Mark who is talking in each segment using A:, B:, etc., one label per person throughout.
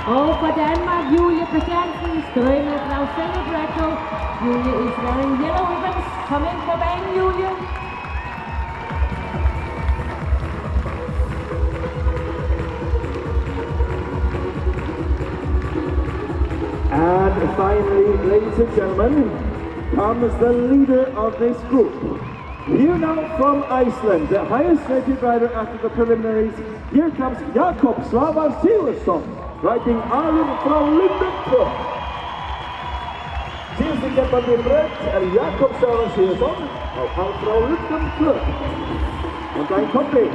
A: Oh, for Denmark, Julie Christiansen, strømmer fra Celebrato. Julie is wearing yellow ribbons. Kom ind på banen, Julie.
B: And finally, ladies and gentlemen, comes the leader of this group. Here now from Iceland, the highest rated rider after the preliminaries. Here comes Jakob Svavar Sigurðsson, riding Arlund from Lunden Club. Síðustu keppandi í braut Jakob Svavar Sigurðsson og hann frá Lunden Club. Og það Koppi.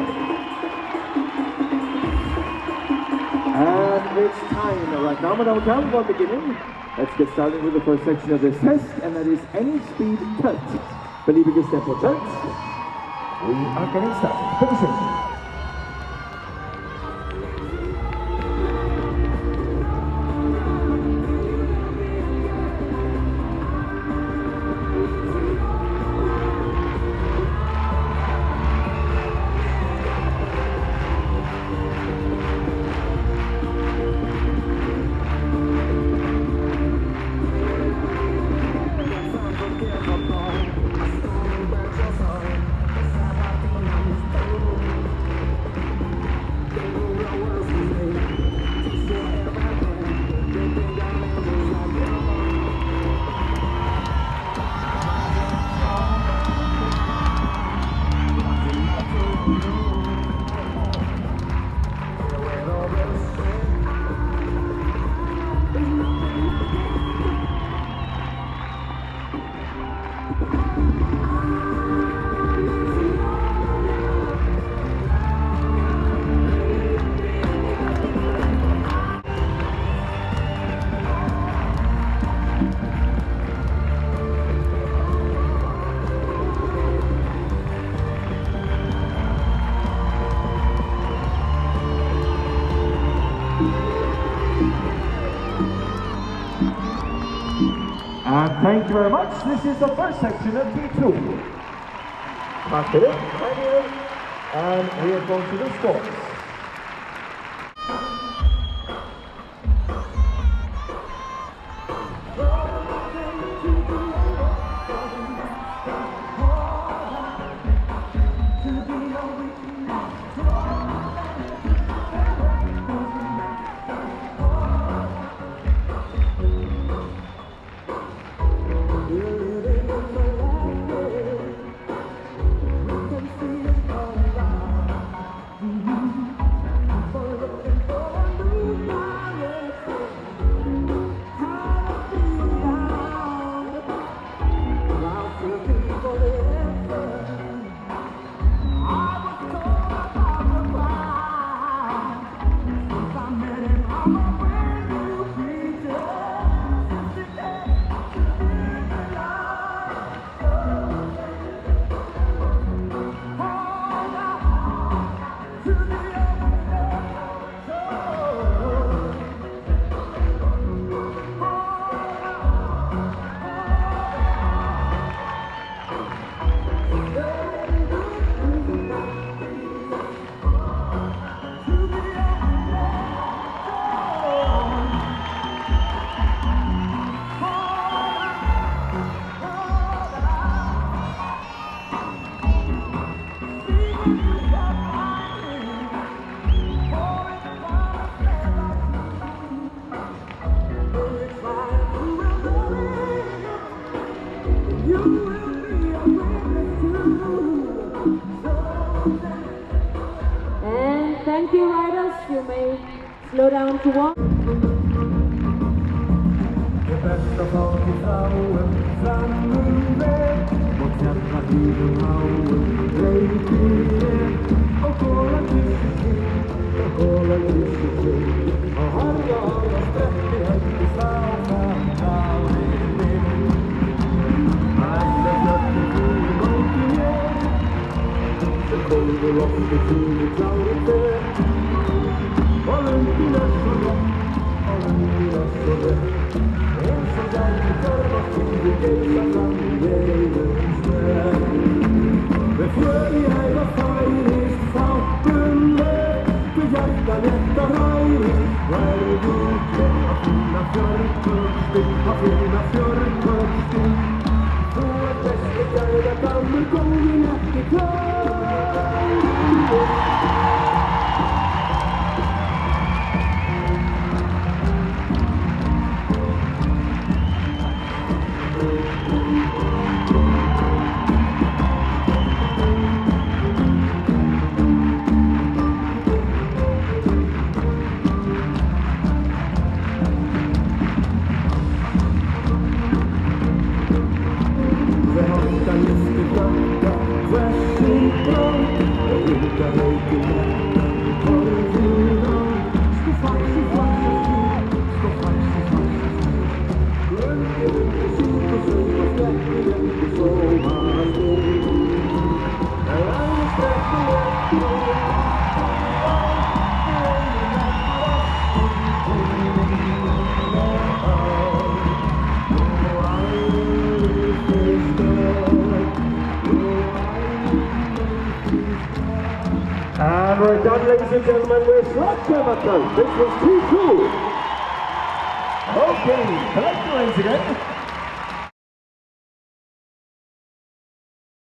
B: And it's time right now, madam and count, one beginning. Let's get started with the first section of this test, and that is any speed cut. Believing a step for cut. We are getting started. Position. And thank you very much. This is the first section of T2. Back it up, right here. And we are going to the scores.
A: And thank you, riders. You may slow down to walk.
B: rétta hægri, verðu að finna fjörgvöxtin, að finna fjörgvöxtin. Þú besti gæða gamur, góðin ekki klár. And we're done, ladies and gentlemen, with slot chemical. This was too cool. Okay, collect the lines again.